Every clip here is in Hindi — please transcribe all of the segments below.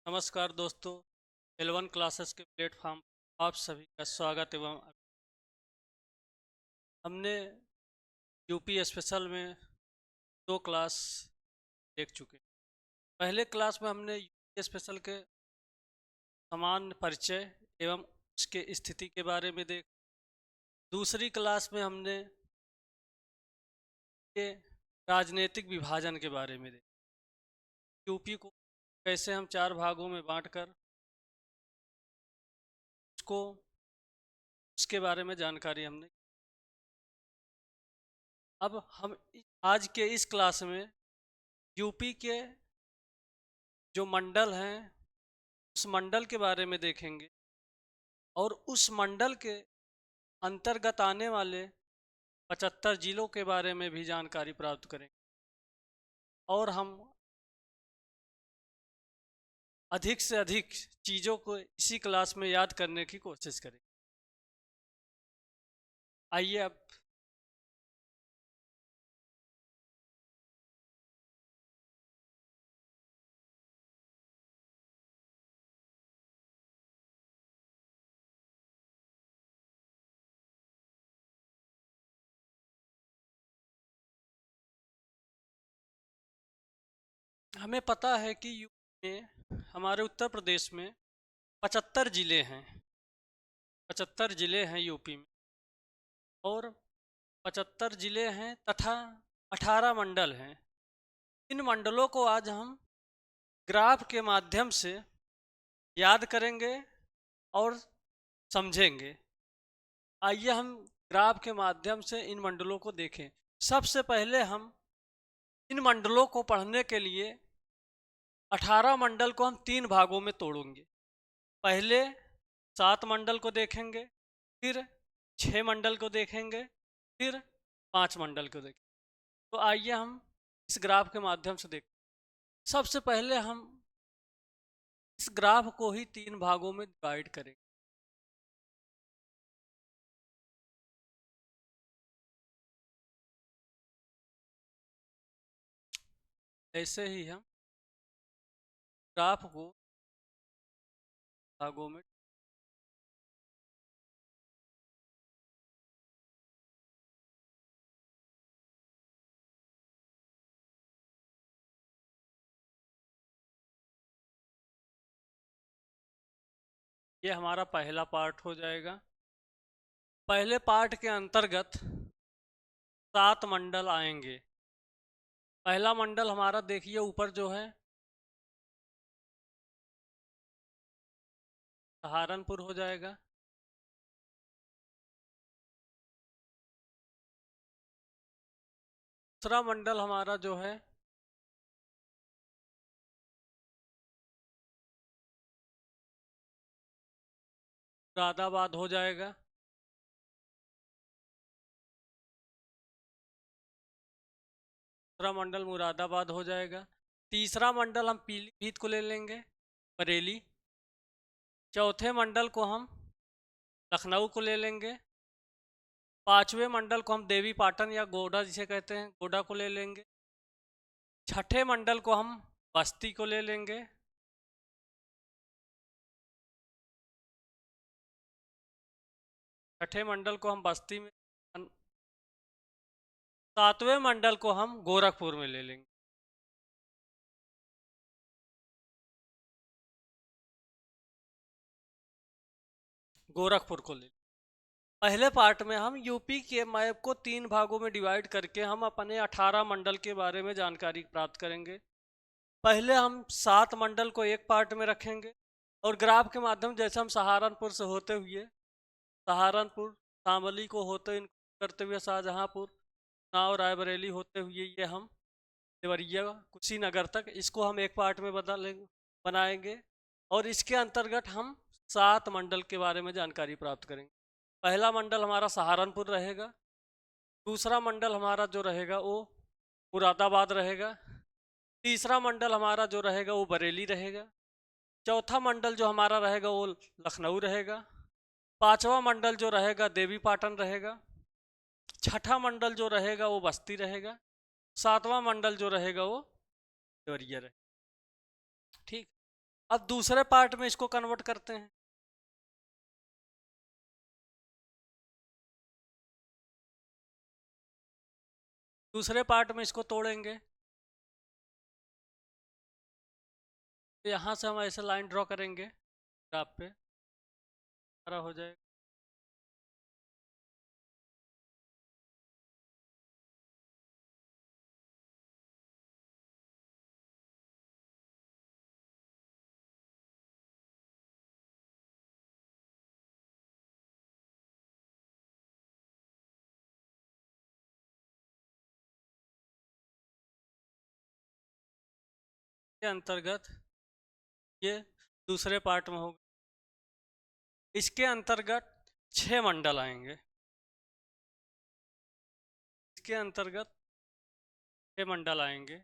नमस्कार दोस्तों। L1 क्लासेस के प्लेटफॉर्म पर आप सभी का स्वागत एवं हमने यूपी स्पेशल में 2 क्लास देख चुके हैं। पहले क्लास में हमने यूपी स्पेशल के सामान्य परिचय एवं उसके स्थिति के बारे में देख। दूसरी क्लास में हमने के राजनीतिक विभाजन के बारे में देख। यूपी को कैसे हम 4 भागों में बांटकर उसको उसके बारे में जानकारी हमने। अब हम आज के इस क्लास में यूपी के जो मंडल हैं उस मंडल के बारे में देखेंगे और उस मंडल के अंतर्गत आने वाले 75 जिलों के बारे में भी जानकारी प्राप्त करेंगे और हम अधिक से अधिक चीज़ों को इसी क्लास में याद करने की कोशिश करें। आइए अब हमें पता है कि यूपी में हमारे उत्तर प्रदेश में 75 जिले हैं। 75 जिले हैं यूपी में और 75 जिले हैं तथा 18 मंडल हैं। इन मंडलों को आज हम ग्राफ के माध्यम से याद करेंगे और समझेंगे। आइए हम ग्राफ के माध्यम से इन मंडलों को देखें। सबसे पहले हम इन मंडलों को पढ़ने के लिए 18 मंडल को हम 3 भागों में तोड़ेंगे। पहले 7 मंडल को देखेंगे, फिर 6 मंडल को देखेंगे, फिर 5 मंडल को देखेंगे। तो आइए हम इस ग्राफ के माध्यम से देखें। सबसे पहले हम इस ग्राफ को ही 3 भागों में डिवाइड करेंगे। ऐसे ही हम ग्राफ को भागों में ये हमारा पहला पार्ट हो जाएगा। पहले पार्ट के अंतर्गत 7 मंडल आएंगे। पहला मंडल हमारा देखिए ऊपर जो है सहारनपुर हो जाएगा। दूसरा मंडल हमारा जो है मुरादाबाद हो जाएगा। दूसरा मंडल मुरादाबाद हो जाएगा। तीसरा मंडल हम पीलीभीत को ले लेंगे, बरेली। चौथे मंडल को हम लखनऊ को ले लेंगे। पांचवें मंडल को हम देवी पाटन या गोडा जिसे कहते हैं गोडा को ले लेंगे। छठे मंडल को हम बस्ती को ले लेंगे। छठे मंडल को हम बस्ती में। सातवें मंडल को हम गोरखपुर में ले लेंगे। गोरखपुर को ले। पहले पार्ट में हम यूपी के मैप को 3 भागों में डिवाइड करके हम अपने 18 मंडल के बारे में जानकारी प्राप्त करेंगे। पहले हम 7 मंडल को एक पार्ट में रखेंगे और ग्राफ के माध्यम जैसे हम सहारनपुर से होते हुए सहारनपुर शामली को होते करते हुए शाहजहांपुर नाव रायबरेली होते हुए ये हम देवरिया कुशीनगर तक इसको हम एक पार्ट में बनाएंगे और इसके अंतर्गत हम 7 मंडल के बारे में जानकारी प्राप्त करेंगे। पहला मंडल हमारा सहारनपुर रहेगा। दूसरा मंडल हमारा जो रहेगा वो मुरादाबाद रहेगा। तीसरा मंडल हमारा जो रहेगा वो बरेली रहेगा। चौथा मंडल जो हमारा रहेगा वो लखनऊ रहेगा। पांचवा मंडल जो रहेगा देवी पाटन रहेगा। छठा मंडल जो रहेगा वो बस्ती रहेगा। सातवां मंडल जो रहेगा वो देवरिया रहेगा। ठीक। अब दूसरे पार्ट में इसको कन्वर्ट करते हैं। दूसरे पार्ट में इसको तोड़ेंगे। तो यहाँ से हम ऐसे लाइन ड्रॉ करेंगे ग्राफ पे, सारा हो जाएगा। के अंतर्गत ये दूसरे पार्ट में होगा। इसके अंतर्गत 6 मंडल आएंगे। इसके अंतर्गत 6 मंडल आएंगे।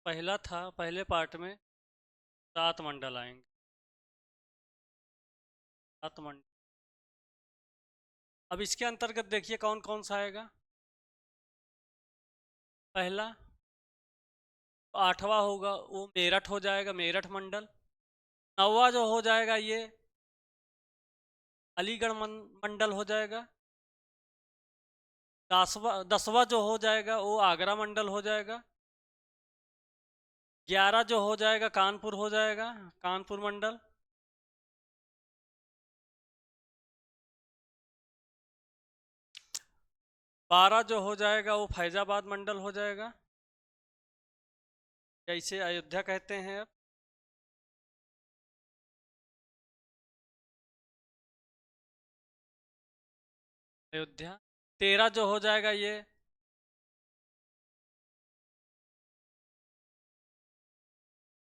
पहला था, पहले पार्ट में 7 मंडल आएंगे। 7 मंडल। अब इसके अंतर्गत देखिए कौन कौन सा आएगा। पहला 8वां होगा वो मेरठ हो जाएगा, मेरठ मंडल। 9वां जो हो जाएगा ये अलीगढ़ मंडल हो जाएगा। 10वां जो हो जाएगा वो आगरा मंडल हो जाएगा। 11 जो हो जाएगा कानपुर हो जाएगा, कानपुर मंडल। 12 जो हो जाएगा वो फैजाबाद मंडल हो जाएगा, जैसे अयोध्या कहते हैं अब। अयोध्या। 13 जो हो जाएगा ये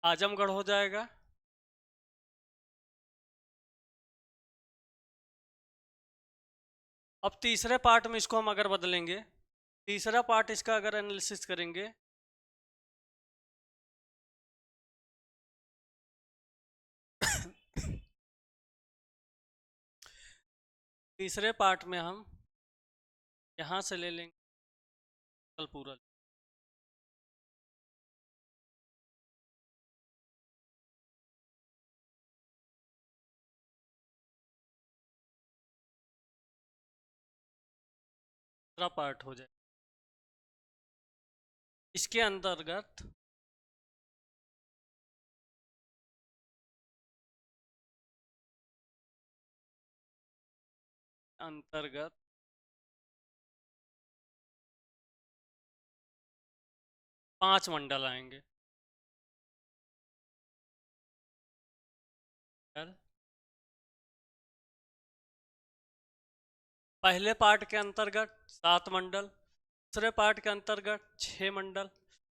आजमगढ़ हो जाएगा। अब तीसरे पार्ट में इसको हम अगर बदलेंगे, तीसरा पार्ट इसका अगर एनालिसिस करेंगे, तीसरे पार्ट में हम यहाँ से ले लेंगे पूरा। दूसरा पार्ट हो जाए। इसके अंतर्गत अंतर्गत 5 मंडल आएंगे। पहले पार्ट के अंतर्गत 7 मंडल, दूसरे पार्ट के अंतर्गत 6 मंडल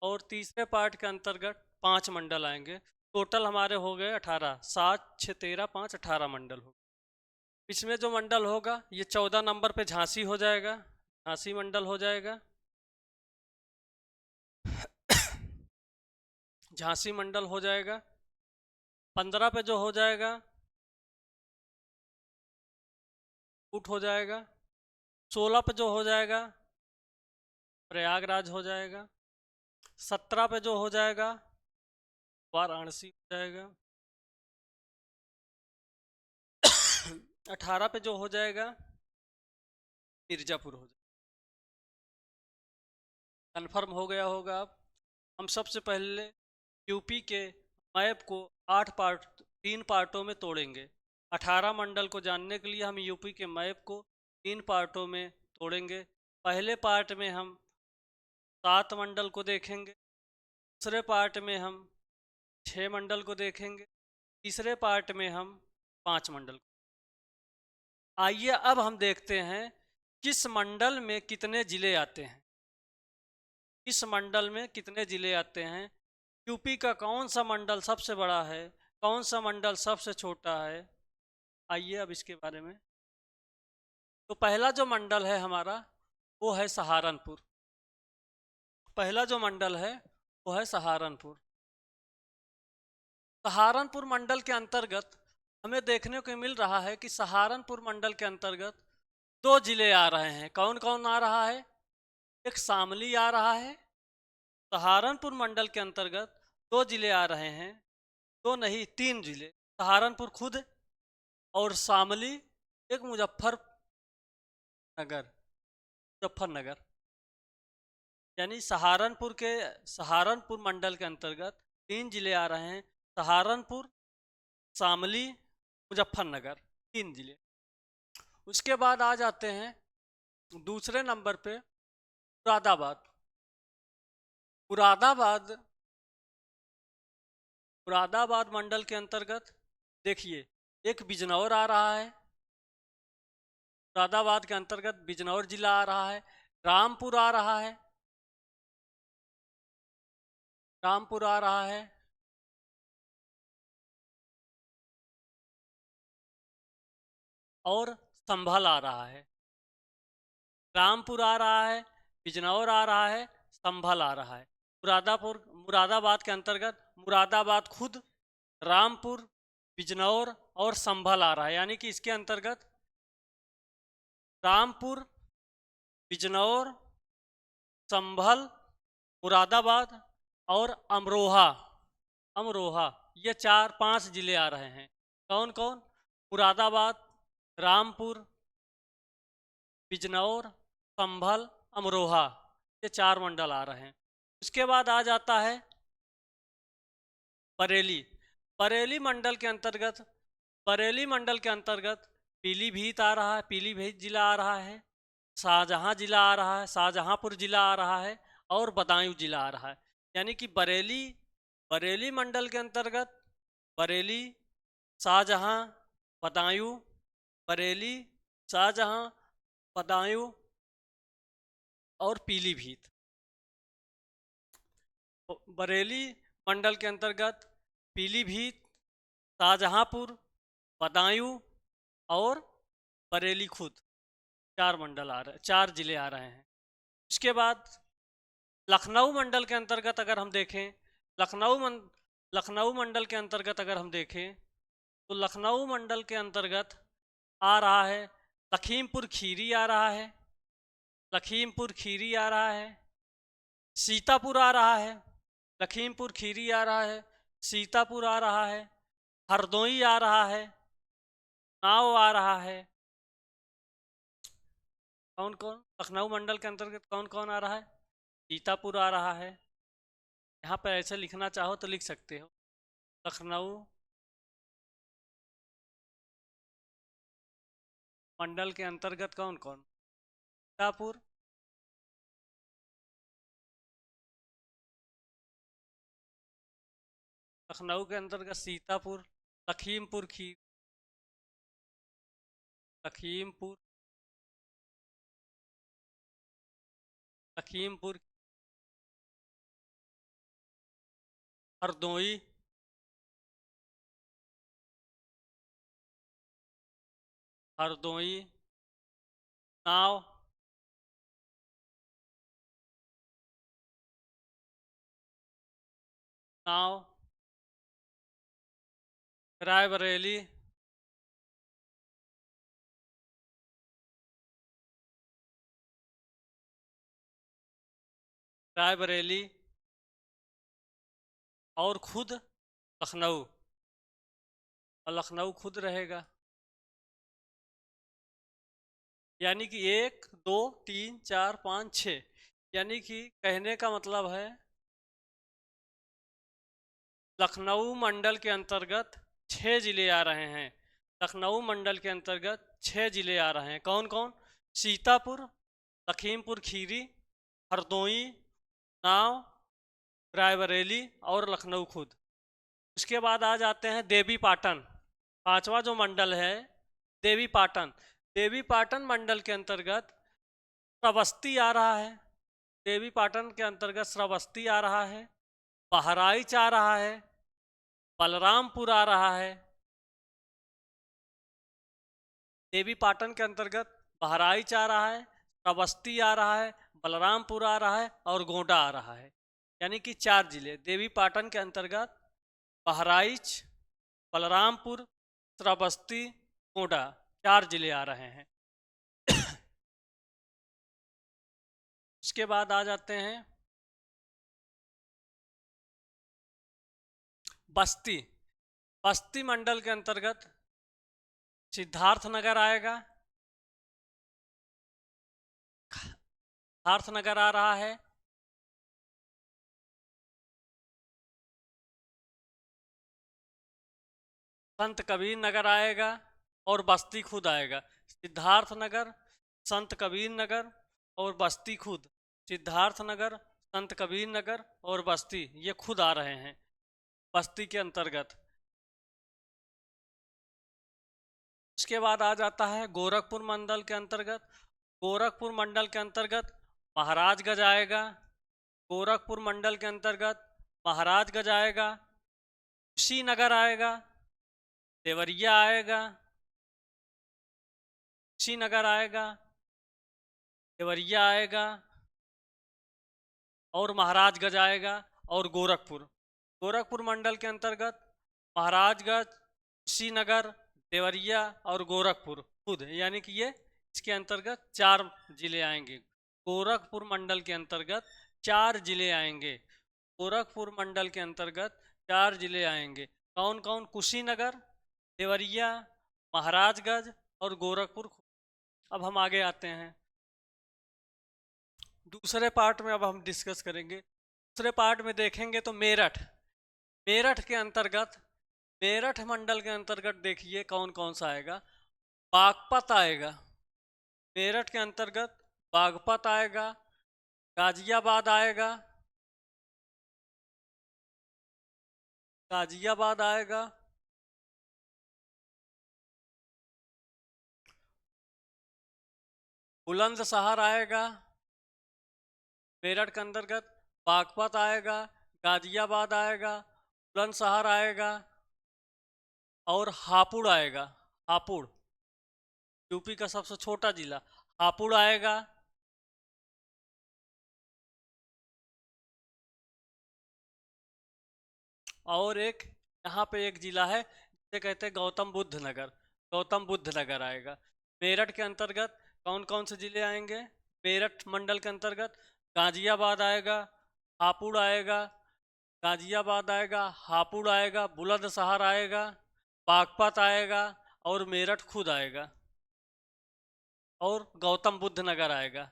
और तीसरे पार्ट के अंतर्गत 5 मंडल आएंगे। टोटल हमारे हो गए 18। 7 6 13 5 18 मंडल हो। इसमें जो मंडल होगा ये 14 नंबर पे झांसी हो जाएगा, झांसी मंडल हो जाएगा। झांसी मंडल हो जाएगा। 15 पे जो हो जाएगा कूट हो जाएगा। 16 पे जो हो जाएगा प्रयागराज हो जाएगा। 17 पे जो हो जाएगा वाराणसी हो जाएगा। 18 पे जो हो जाएगा मिर्जापुर हो जाएगा। कन्फर्म हो गया होगा। अब हम सबसे पहले यूपी के मैप को 3 पार्टों में तोड़ेंगे। 18 मंडल को जानने के लिए हम यूपी के मैप को 3 पार्टों में तोड़ेंगे। पहले पार्ट में हम 7 मंडल को देखेंगे, दूसरे पार्ट में हम 6 मंडल को देखेंगे, तीसरे पार्ट में हम 5 मंडल को। आइए अब हम देखते हैं किस मंडल में कितने जिले आते हैं। इस मंडल में कितने जिले आते हैं, यूपी का कौन सा मंडल सबसे बड़ा है, कौन सा मंडल सबसे छोटा है। आइए अब इसके बारे में। तो पहला जो मंडल है हमारा वो है सहारनपुर। पहला जो मंडल है वो है सहारनपुर। सहारनपुर मंडल के अंतर्गत हमें देखने को मिल रहा है कि सहारनपुर मंडल के अंतर्गत 2 जिले आ रहे हैं। कौन कौन आ रहा है, एक शामली आ रहा है सहारनपुर मंडल के अंतर्गत 2 जिले आ रहे हैं, 2 नहीं 3 जिले, सहारनपुर खुद और शामली, एक मुजफ्फरनगर। यानी सहारनपुर मंडल के अंतर्गत 3 जिले आ रहे हैं, सहारनपुर, शामली, मुजफ्फरनगर, 3 जिले। उसके बाद आ जाते हैं दूसरे नंबर पे मुरादाबाद। मुरादाबाद मुरादाबाद मंडल के अंतर्गत देखिए, एक बिजनौर आ रहा है, मुरादाबाद के अंतर्गत बिजनौर जिला आ रहा है, रामपुर आ रहा है, रामपुर आ रहा है, और संभल आ रहा है। रामपुर आ रहा है, बिजनौर आ रहा है, संभल आ रहा है। मुरादाबाद के अंतर्गत मुरादाबाद खुद, रामपुर, बिजनौर और संभल आ रहा है। यानी कि इसके अंतर्गत रामपुर, बिजनौर, संभल, मुरादाबाद और अमरोहा अमरोहा ये 4-5 जिले आ रहे हैं। कौन कौन? मुरादाबाद, रामपुर, बिजनौर, संभल, अमरोहा, ये 4 मंडल आ रहे हैं। उसके बाद आ जाता है बरेली। बरेली मंडल के अंतर्गत पीलीभीत आ रहा है, पीलीभीत जिला आ रहा है, शाहजहां जिला आ रहा है, शाहजहांपुर जिला आ रहा है, और बदायूं जिला आ रहा है। यानी कि बरेली मंडल के अंतर्गत बरेली, शाहजहां, बदायूं, बरेली, शाहजहां, बदायूं और पीलीभीत। बरेली मंडल के अंतर्गत पीलीभीत, शाहजहांपुर, बदायूं और बरेली खुद, 4 जिले आ रहे हैं। इसके बाद लखनऊ मंडल के अंतर्गत अगर हम देखें, लखनऊ मंडल के अंतर्गत अगर हम देखें तो लखनऊ मंडल के अंतर्गत आ रहा है लखीमपुर खीरी आ रहा है, लखीमपुर खीरी आ रहा है, सीतापुर आ रहा है, लखीमपुर खीरी आ रहा है, सीतापुर आ रहा है, हरदोई आ रहा है, नाव आ रहा है। कौन कौन लखनऊ मंडल के अंतर्गत कौन कौन आ रहा है? सीतापुर आ रहा है। यहाँ पर ऐसे लिखना चाहो तो लिख सकते हो, लखनऊ मंडल के अंतर्गत कौन कौन? सीतापुर, लखनऊ के अंतर्गत सीतापुर, लखीमपुर खीरी, लखीमपुर लखीमपुर हरदोई, हरदोई, नाव, नाव, रायबरेली, रायबरेली और खुद लखनऊ, और लखनऊ खुद रहेगा। यानी कि 1 2 3 4 5 6, यानी कि कहने का मतलब है लखनऊ मंडल के अंतर्गत 6 जिले आ रहे हैं। लखनऊ मंडल के अंतर्गत 6 जिले आ रहे हैं। कौन कौन? सीतापुर, लखीमपुर खीरी, हरदोई, नाव, रायबरेली और लखनऊ खुद। उसके बाद आ जाते हैं देवी पाटन। 5वां जो मंडल है देवी पाटन। देवी पाटन मंडल के अंतर्गत श्रावस्ती आ रहा है, देवी पाटन के अंतर्गत श्रावस्ती आ रहा है, बहराइच आ रहा है, बलरामपुर आ रहा है। देवी पाटन के अंतर्गत बहराइच आ रहा है, श्रावस्ती आ रहा है, बलरामपुर आ रहा है और गोंडा आ रहा है। यानी कि 4 जिले देवी पाटन के अंतर्गत बहराइच, बलरामपुर, श्रावस्ती, गोंडा, 4 जिले आ रहे हैं। उसके बाद आ जाते हैं बस्ती, बस्ती मंडल के अंतर्गत सिद्धार्थ नगर आएगा, सिद्धार्थ नगर आ रहा है, संत कबीर नगर आएगा और बस्ती खुद आएगा। सिद्धार्थ नगर, संत कबीर नगर और बस्ती खुद। सिद्धार्थ नगर, संत कबीर नगर और बस्ती ये खुद आ रहे हैं बस्ती के अंतर्गत। उसके बाद आ जाता है गोरखपुर मंडल के अंतर्गत। गोरखपुर मंडल के अंतर्गत महाराजगंज आएगा, गोरखपुर मंडल के अंतर्गत महाराजगंज आएगा, कुशीनगर आएगा, देवरिया आएगा, कुशीनगर आएगा, देवरिया आएगा और महाराजगंज आएगा और गोरखपुर। गोरखपुर मंडल के अंतर्गत महाराजगंज, कुशीनगर, देवरिया और गोरखपुर खुद, यानी कि ये इसके अंतर्गत 4 जिले आएंगे। गोरखपुर मंडल के अंतर्गत 4 जिले आएंगे। गोरखपुर मंडल के अंतर्गत 4 जिले आएंगे। कौन कौन? कुशीनगर, देवरिया, महाराजगंज और गोरखपुर। अब हम आगे आते हैं दूसरे पार्ट में। अब हम डिस्कस करेंगे दूसरे पार्ट में, देखेंगे तो मेरठ, मेरठ के अंतर्गत, मेरठ मंडल के अंतर्गत देखिए कौन कौन सा आएगा। बागपत आएगा, मेरठ के अंतर्गत बागपत आएगा, गाजियाबाद आएगा, गाजियाबाद आएगा, बुलंदशहर आएगा। मेरठ के अंतर्गत बागपत आएगा, गाजियाबाद आएगा, बुलंदशहर आएगा और हापुड़ आएगा। हापुड़ यूपी का सबसे छोटा जिला हापुड़ आएगा। और एक यहाँ पे एक जिला है जिसे कहते हैं गौतम बुद्ध नगर, गौतम बुद्ध नगर आएगा। मेरठ के अंतर्गत कौन कौन से जिले आएंगे? मेरठ मंडल के अंतर्गत गाजियाबाद आएगा, हापुड़ आएगा, गाजियाबाद आएगा, हापुड़ आएगा, बुलंदशहर आएगा, बागपत आएगा और मेरठ खुद आएगा और गौतम बुद्ध नगर आएगा।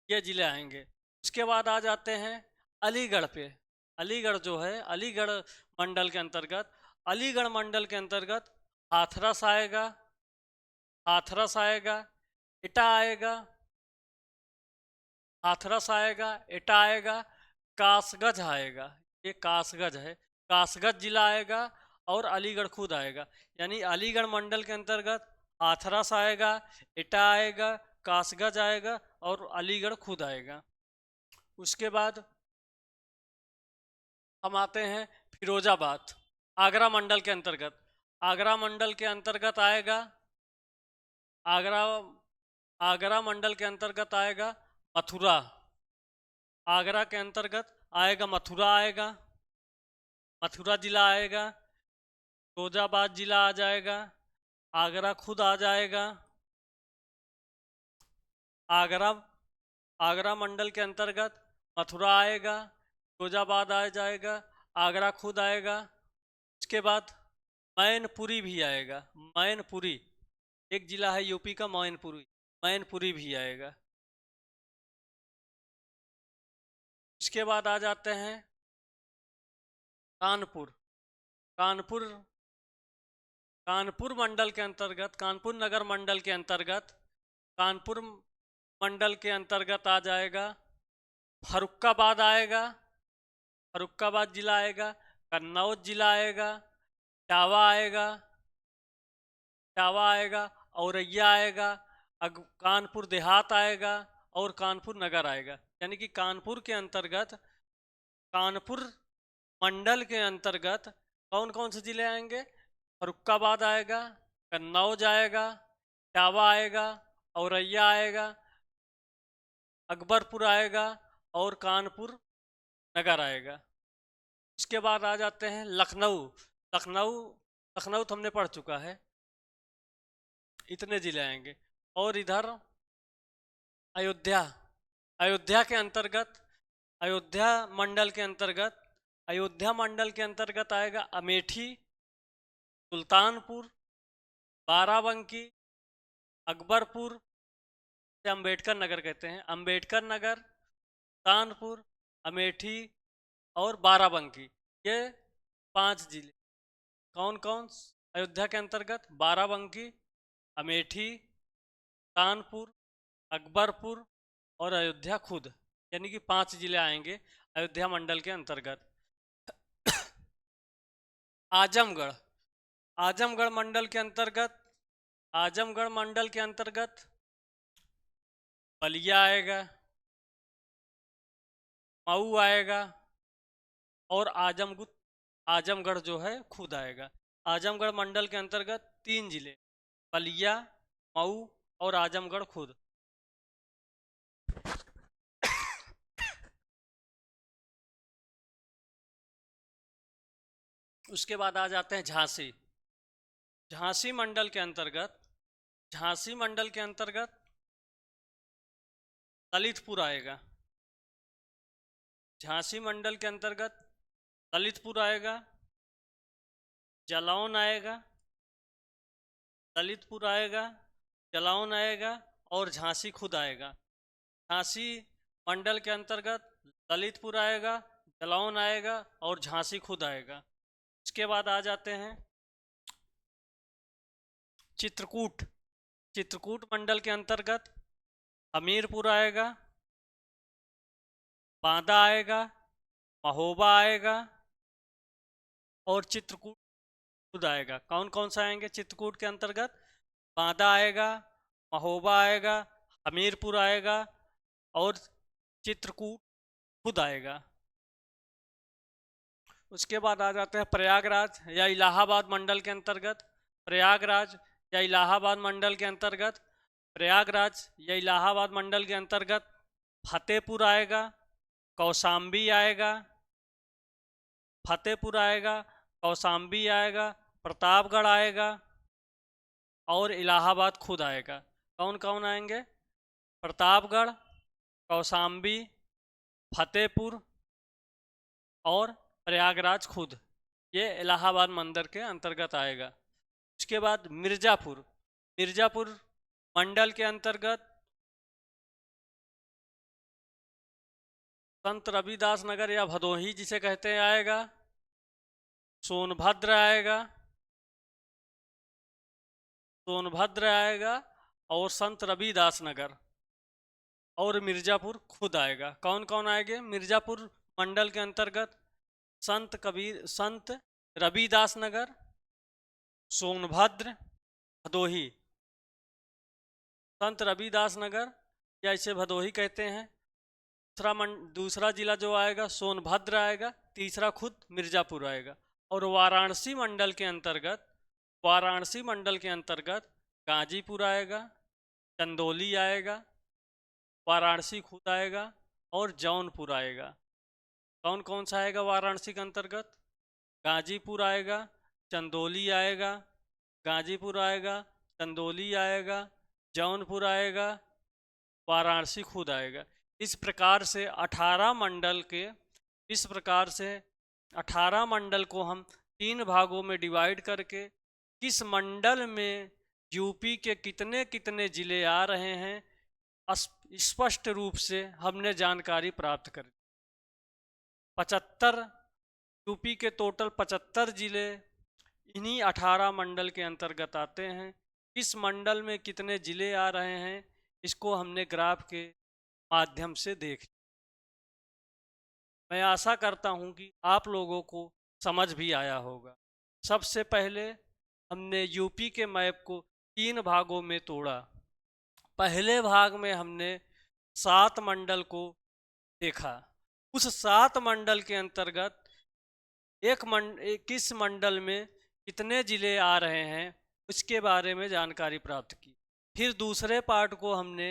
ये जिले आएंगे। उसके बाद आ जाते हैं अलीगढ़ पे। अलीगढ़ जो है, अलीगढ़ मंडल के अंतर्गत, अलीगढ़ मंडल के अंतर्गत हाथरस आएगा, हाथरस आएगा, इटा आएगा, हाथरस आएगा, इटा आएगा, कासगंज आएगा। ये कासगंज है, कासगंज जिला आएगा और अलीगढ़ खुद आएगा। यानी अलीगढ़ मंडल के अंतर्गत हाथरस आएगा, इटा आएगा, कासगंज आएगा और अलीगढ़ खुद आएगा। उसके बाद हम आते हैं फिरोजाबाद, आगरा मंडल के अंतर्गत। आगरा मंडल के अंतर्गत आएगा, आगरा, आगरा मंडल के अंतर्गत आएगा मथुरा। आगरा के अंतर्गत आएगा मथुरा आएगा, मथुरा जिला आएगा, फिरोजाबाद जिला आ जाएगा, आगरा खुद आ जाएगा। आगरा, आगरा मंडल के अंतर्गत मथुरा आएगा, फिरोजाबाद आ जाएगा, आगरा खुद आएगा। उसके बाद मैनपुरी भी आएगा, मैनपुरी एक जिला है यूपी का, मैनपुरी, मैनपुरी भी आएगा। इसके बाद आ जाते हैं कानपुर। कानपुर, कानपुर मंडल के अंतर्गत, कानपुर नगर मंडल के अंतर्गत, कानपुर मंडल के अंतर्गत आ जाएगा फर्रुखाबाद आएगा, फर्रुखाबाद जिला आएगा, कन्नौज जिला आएगा, टावा आएगा, टावा आएगा, औरैया आएगा, कानपुर देहात आएगा और कानपुर नगर आएगा। यानी कि कानपुर के अंतर्गत, कानपुर मंडल के अंतर्गत कौन कौन से जिले आएंगे? फर्रुखाबाद आएगा, कन्नौज आएगा, टावा आएगा, औरैया आएगा, अकबरपुर आएगा और कानपुर नगर आएगा। उसके बाद आ जाते हैं लखनऊ। लखनऊ, लखनऊ तो हमने पढ़ चुका है। इतने जिले आएंगे। और इधर अयोध्या, अयोध्या के अंतर्गत, अयोध्या मंडल के अंतर्गत अयोध्या मंडल के अंतर्गत आएगा अमेठी, सुल्तानपुर, बाराबंकी, अकबरपुर, से अम्बेडकर नगर कहते हैं, अम्बेडकर नगर, सुल्तानपुर, अमेठी और बाराबंकी, ये 5 जिले। कौन कौन अयोध्या के अंतर्गत? बाराबंकी, अमेठी, सुल्तानपुर, अकबरपुर और अयोध्या खुद, यानी कि 5 जिले आएंगे अयोध्या मंडल के अंतर्गत। आजमगढ़, आजमगढ़ मंडल के अंतर्गत, आजमगढ़ मंडल के अंतर्गत बलिया आएगा, मऊ आएगा और आजमगढ़ जो है खुद आएगा। आजमगढ़ मंडल के अंतर्गत 3 जिले, बलिया, मऊ और आजमगढ़ खुद। उसके बाद आ जाते हैं झांसी। झांसी मंडल के अंतर्गत, झांसी मंडल के अंतर्गत ललितपुर आएगा, झांसी मंडल के अंतर्गत ललितपुर आएगा, जालौन आएगा, ललितपुर आएगा, जालौन आएगा और झांसी खुद आएगा। झांसी मंडल के अंतर्गत ललितपुर आएगा, जालौन आएगा और झांसी खुद आएगा। इसके बाद आ जाते हैं चित्रकूट। चित्रकूट मंडल के अंतर्गत हमीरपुर आएगा, बांदा आएगा, महोबा आएगा और चित्रकूट खुद आएगा। कौन कौन सा आएंगे चित्रकूट के अंतर्गत? बांदा आएगा, महोबा आएगा, हमीरपुर आएगा और चित्रकूट खुद आएगा। उसके बाद आ जाते हैं प्रयागराज या इलाहाबाद मंडल के अंतर्गत। प्रयागराज या इलाहाबाद मंडल के अंतर्गत, प्रयागराज या इलाहाबाद मंडल के अंतर्गत फतेहपुर आएगा, कौशाम्बी आएगा, फतेहपुर आएगा, कौशाम्बी आएगा, प्रतापगढ़ आएगा और इलाहाबाद खुद आएगा। कौन कौन आएंगे? प्रतापगढ़, कौशाम्बी, फतेहपुर और प्रयागराज खुद, ये इलाहाबाद मंडल के अंतर्गत आएगा। उसके बाद मिर्ज़ापुर, मिर्ज़ापुर मंडल के अंतर्गत संत रविदास नगर या भदोही जिसे कहते हैं आएगा, सोनभद्र आएगा, सोनभद्र आएगा और संत रविदास नगर और मिर्ज़ापुर खुद आएगा। कौन कौन आएंगे मिर्ज़ापुर मंडल के अंतर्गत? संत रविदास नगर, सोनभद्र, भदोही। संत रविदास नगर या इसे भदोही कहते हैं। दूसरा जिला जो आएगा सोनभद्र आएगा, तीसरा खुद मिर्ज़ापुर आएगा। और वाराणसी मंडल के अंतर्गत, वाराणसी मंडल के अंतर्गत गाजीपुर आएगा, चंदौली आएगा, वाराणसी खुद आएगा और जौनपुर आएगा। कौन कौन सा आएगा वाराणसी के अंतर्गत? गाजीपुर आएगा, चंदौली आएगा, गाजीपुर आएगा, चंदौली आएगा, जौनपुर आएगा, वाराणसी खुद आएगा। इस प्रकार से 18 मंडल को हम 3 भागों में डिवाइड करके किस मंडल में यूपी के कितने कितने जिले आ रहे हैं स्पष्ट रूप से हमने जानकारी प्राप्त कर। 75 यूपी के टोटल 75 जिले इन्हीं 18 मंडल के अंतर्गत आते हैं। किस मंडल में कितने जिले आ रहे हैं इसको हमने ग्राफ के माध्यम से देख। मैं आशा करता हूं कि आप लोगों को समझ भी आया होगा। सबसे पहले हमने यूपी के मैप को 3 भागों में तोड़ा। पहले भाग में हमने 7 मंडल को देखा। उस 7 मंडल के अंतर्गत किस मंडल में कितने जिले आ रहे हैं उसके बारे में जानकारी प्राप्त की। फिर दूसरे पार्ट को हमने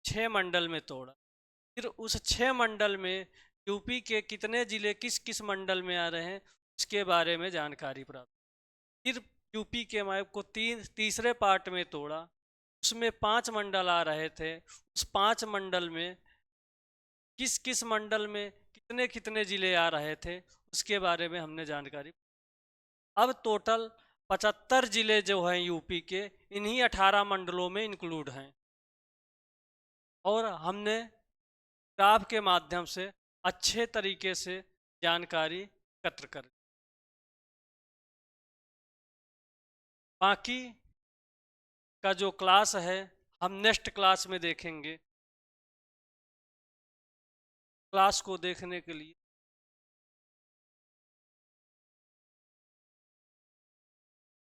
6 मंडल में तोड़ा। फिर उस 6 मंडल में यूपी के कितने जिले किस किस मंडल में आ रहे हैं उसके बारे में जानकारी प्राप्त। फिर यूपी के मैप को तीसरे पार्ट में तोड़ा। उसमें 5 मंडल आ रहे थे। उस 5 मंडल में किस किस मंडल में कितने कितने जिले आ रहे थे उसके बारे में हमने जानकारी। अब टोटल 75 जिले जो हैं यूपी के, इन्हीं 18 मंडलों में इंक्लूड हैं, और हमने ग्राफ के माध्यम से अच्छे तरीके से जानकारी एकत्र कर। बाकी का जो क्लास है हम नेक्स्ट क्लास में देखेंगे। क्लास को देखने के लिए